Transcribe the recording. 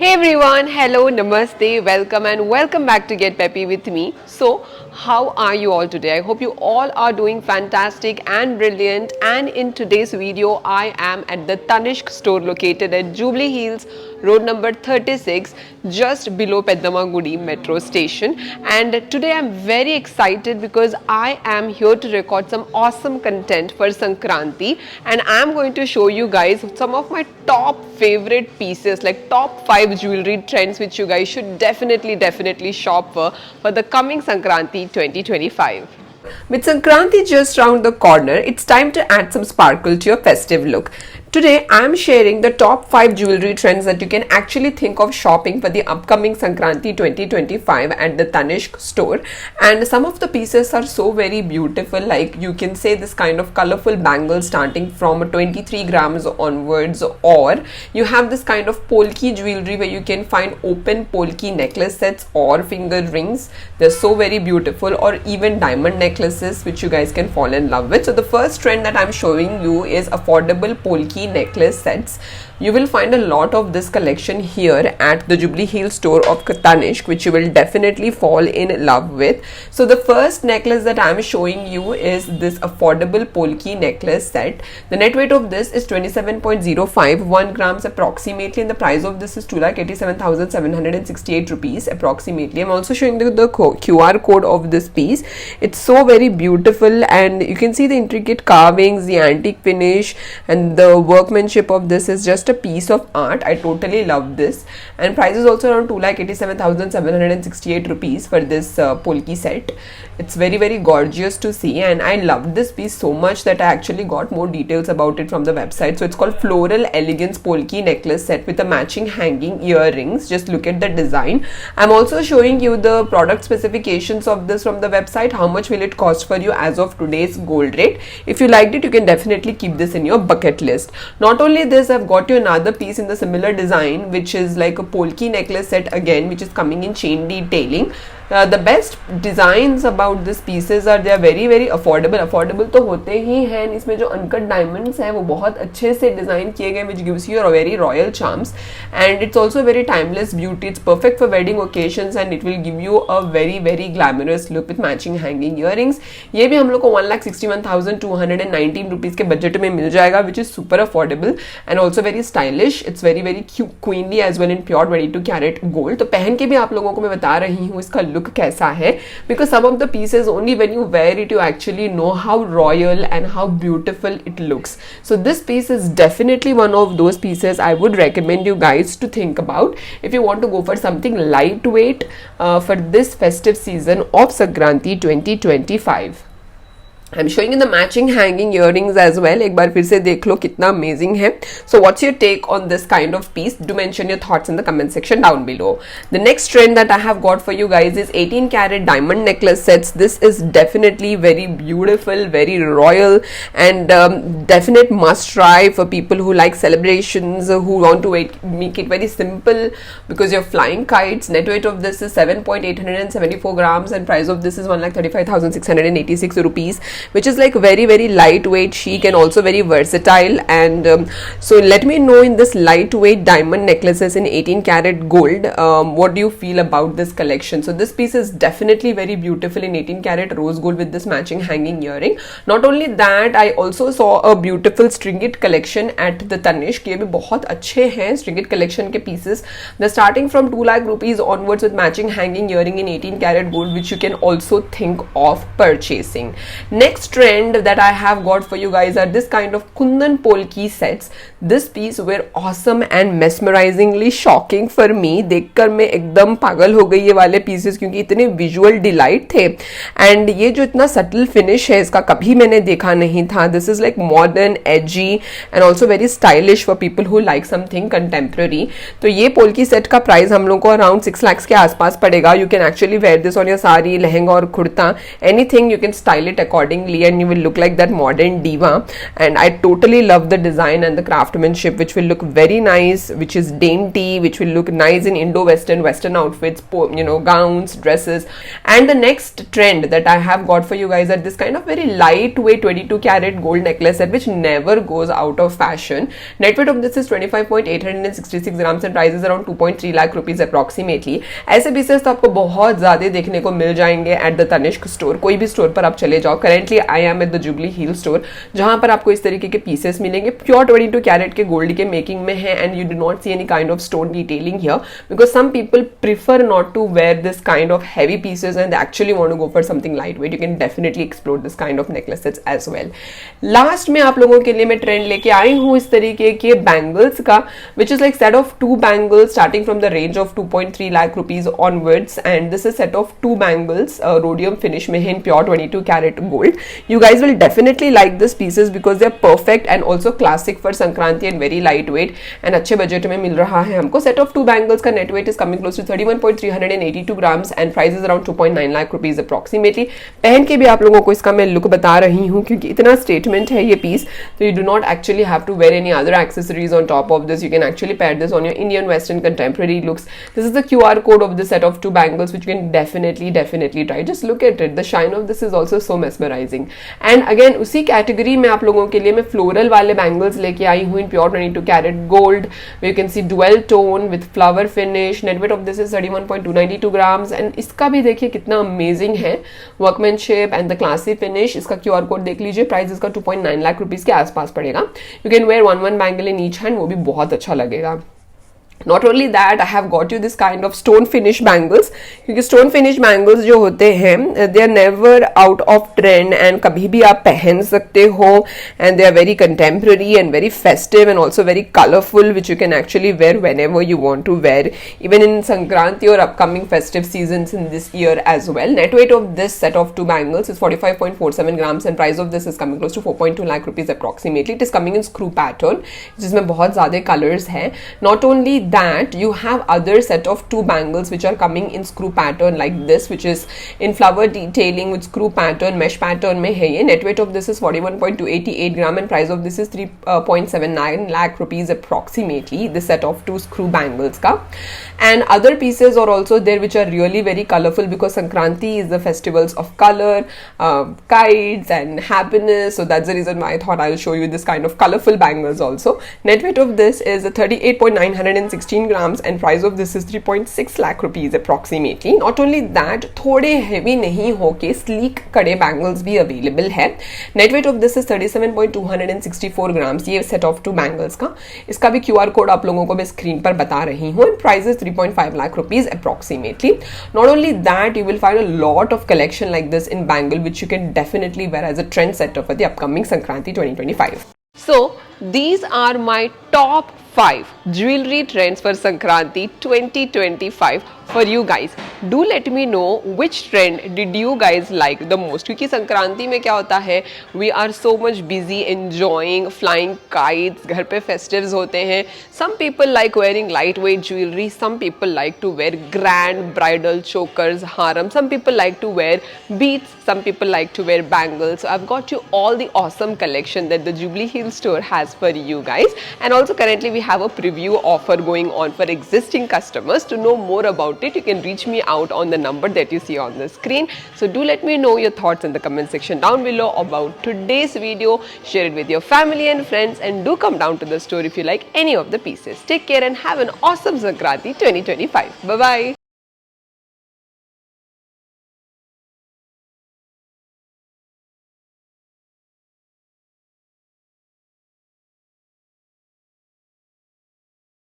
Hey everyone, hello, namaste, welcome and welcome back to Get Peppy with me. So, how are you all today? I hope you all are doing fantastic and brilliant, and in today's video I am at the Tanishq store located at Jubilee Hills, road number 36, just below Peddamma metro station. And today I'm very excited because I am here to record some awesome content for Sankranthi, and I'm going to show you guys some of my top favorite pieces, like top 5 jewelry trends which you guys should definitely shop for the coming Sankranthi 2025. With Sankranthi just round the corner, it's time to add some sparkle to your festive look. Today, I am sharing the top 5 jewelry trends that you can actually think of shopping for the upcoming Sankranthi 2025 at the Tanishq store. And some of the pieces are so very beautiful, like you can say this kind of colorful bangle starting from 23 grams onwards, or you have this kind of polki jewelry where you can find open polki necklace sets or finger rings. They're so very beautiful, or even diamond necklaces which you guys can fall in love with. So the first trend that I'm showing you is affordable polki necklace sets. You will find a lot of this collection here at the Jubilee Hills store of Tanishq, which you will definitely fall in love with. So the first necklace that I am showing you is this affordable polki necklace set. The net weight of this is 27.051 grams approximately, and the price of this is 2,87,768 rupees approximately. I'm also showing the QR code of this piece. It's so very beautiful, and you can see the intricate carvings, the antique finish, and the workmanship of this is just a piece of art. I totally love this, and price is also around 2,87,768 rupees for this polki set. It's very gorgeous to see, and I loved this piece so much that I actually got more details about it from the website. So it's called Floral Elegance Polki Necklace Set with a matching hanging earrings. Just look at the design. I'm also showing you the product specifications of this from the website. How much will it cost for you as of today's gold rate? If you liked it, you can definitely keep this in your bucket list. Not only this, I've got you another piece in the similar design, which is like a polki necklace set again, which is coming in chain detailing. The best designs about these pieces are they are very affordable तो होते ही हैं. इसमें जो uncut diamonds हैं वो बहुत अच्छे से डिजाइन किए गए, which gives you a very royal charms, and it's also very timeless beauty. It's perfect for wedding occasions and it will give you a very glamorous look with matching hanging earrings. ये भी हम लोग को 1,61,219 rupees के budget में मिल जाएगा, which is super affordable and also very stylish. It's very cute, queenly as well in pure ready to carry gold. तो पहन के भी आप लोगों को मैं बता रही हूँ इसका look कैसा है, because some of the pieces only when you wear it you actually know how royal and how beautiful it looks. So this piece is definitely one of those pieces I would recommend you guys to think about if you want to go for something lightweight for this festive season of Sankranthi 2025. I'm showing you the matching hanging earrings as well. एक बार फिर से देख लो कितना amazing है. So what's your take on this kind of piece? Do mention your thoughts in the comment section down below. The next trend that I have got for you guys is 18 karat diamond necklace sets. This is definitely very beautiful, very royal, and definite must try for people who like celebrations, who want to make it very simple because you're flying kites. Net weight of this is 7.874 grams and price of this is 1,35,686 rupees. Which is like very lightweight, chic, and also very versatile. And so let me know in this lightweight diamond necklaces in 18 karat gold, what do you feel about this collection? So this piece is definitely very beautiful in 18 karat rose gold with this matching hanging earring. Not only that, I also saw a beautiful stringed collection at the Tanishq. ये भी बहुत अच्छे हैं stringed collection के pieces. They're starting from 2 lakh rupees onwards with matching hanging earring in 18 karat gold, which you can also think of purchasing. Next trend that I have got for you guys are this kind of kundan polki sets. This piece were awesome and mesmerizingly shocking for me. देखकर मैं एकदम पागल हो गई ये वाले pieces, क्योंकि इतने visual delight थे, and ये जो इतना subtle finish है इसका कभी मैंने देखा नहीं था. This is like modern, edgy and also very stylish for people who like something contemporary. तो ये polki set का price हम लोग को around 6 lakhs के आसपास पड़ेगा. You can actually wear this on your sari, lehenga और kurta, anything you can style it accordingly. accordingly and you will look like that modern diva. And I totally love the design and the craftsmanship, which will look very nice, which is dainty, which will look nice in Western outfits, gowns, dresses. And the next trend that I have got for you guys are this kind of very lightweight 22 karat gold necklace set, which never goes out of fashion. Net weight of this is 25.866 grams and price is around 2.3 lakh rupees approximately. ऐसे pieces तो आपको बहुत ज्यादा देखने को मिल जाएंगे at the Tanishq store. कोई भी स्टोर पर आप चले जाओ. Currently I am at the Jubilee Hill store, जहां पर आपको इस तरीके के पीसेस मिलेंगे. प्योर 22 कैरेट के गोल्ड के मेकिंग में है and you do not see any kind of stone detailing here because some people prefer not to wear this kind of heavy pieces and they actually want to go for something lightweight. You can definitely explore this kind of necklaces as well. Last में आप लोगों के लिए मैं trend लेके आई हूँ इस तरीके के बैंगल्स का, which is like set of 2 bangles starting from the range of 2.3 lakh rupees onwards, and this is set of 2 bangles rhodium finish में in pure 22 karat gold. You guys will definitely like these pieces because they are perfect and also classic for Sankranthi and very lightweight and अच्छे budget में मिल रहा है हमको. Set of 2 bangles का net weight is coming close to 31.382 grams and price is around 2.9 lakh rupees approximately. पहन के भी आप लोगों को इसका मैं लुक बता रही हूँ क्योंकि इतना स्टेटमेंट है ये पीस, तो you do not actually have to wear any other accessories on top of this. You can actually pair this on your Indian Western contemporary looks. This is the QR code of this set of 2 bangles which you can definitely try. Just look at it. The shine of this is also so mesmerizing. And again उसी category में आप लोगों के लिए मैं floral वाले bangles लेके आई हूँ in pure 22 karat gold where you can see dual tone with flower finish. Net weight of this is 31.292 grams and इसका भी देखिए कितना अमेजिंग है workmanship and the classy finish. इसका क्यूआर कोड देख लीजिए. प्राइस इसका 2.9 लाख रुपीस के आसपास पड़ेगा. You can wear one bangle in each hand, वो भी बहुत अच्छा लगेगा. Not only that, I have got you this kind of stone finish bangles क्योंकि stone finish bangles जो होते हैं they are never out of trend and कभी भी आप पहन सकते हो and they are very contemporary and very festive and also very colorful which you can actually wear whenever you want to wear even in Sankranthi or upcoming festive seasons in this year as well. Net weight of this set of 2 bangles is 45.47 grams and price of this is coming close to 4.2 lakh rupees approximately. It is coming in screw pattern जिसमें बहुत ज़्यादा colors हैं. Not only that, you have other set of 2 bangles which are coming in screw pattern like this which is in flower detailing with screw pattern mesh pattern में है ये. Net weight of this is 41.288 gram and price of this is 3.79 lakh rupees approximately. This set of 2 screw bangles का. And other pieces are also there which are really very colorful because Sankranthi is the festivals of color, kites and happiness, so that's the reason why I thought I'll show you this kind of colorful bangles also. Net weight of this is 38.916 grams and price of this is 3.6 lakh rupees approximately. Not only that, थोड़े heavy नहीं होके sleek कड़े bangles भी available है. Net weight of this is 37.264 grams. ये set of 2 bangles का. इसका भी QR code आप लोगों को मैं स्क्रीन पर बता रही हूँ and price is 3.5 lakh rupees approximately. Not only that, you will find a lot of collection like this in bangle which you can definitely wear as a trend setter for the upcoming Sankranthi 2025. So these are my top 5 jewelry trends for Sankranthi 2025 for you guys. Do let me know which trend did you guys like the most क्योंकि संक्रांति में क्या होता है we are so much busy enjoying flying kites, घर पे festives होते हैं. Some people like wearing lightweight jewelry, some people like to wear grand bridal chokers, haram, some people like to wear beads, some people like to wear bangles. So I've got you all the awesome collection that the Jubilee Hill store has for you guys, and also currently we have a preview offer going on for existing customers. To know more about it, you can reach me out on the number that you see on the screen. So do let me know your thoughts in the comment section down below about today's video. Share it with your family and friends, and do come down to the store if you like any of the pieces. Take care and have an awesome Sankranthi 2025. Bye bye.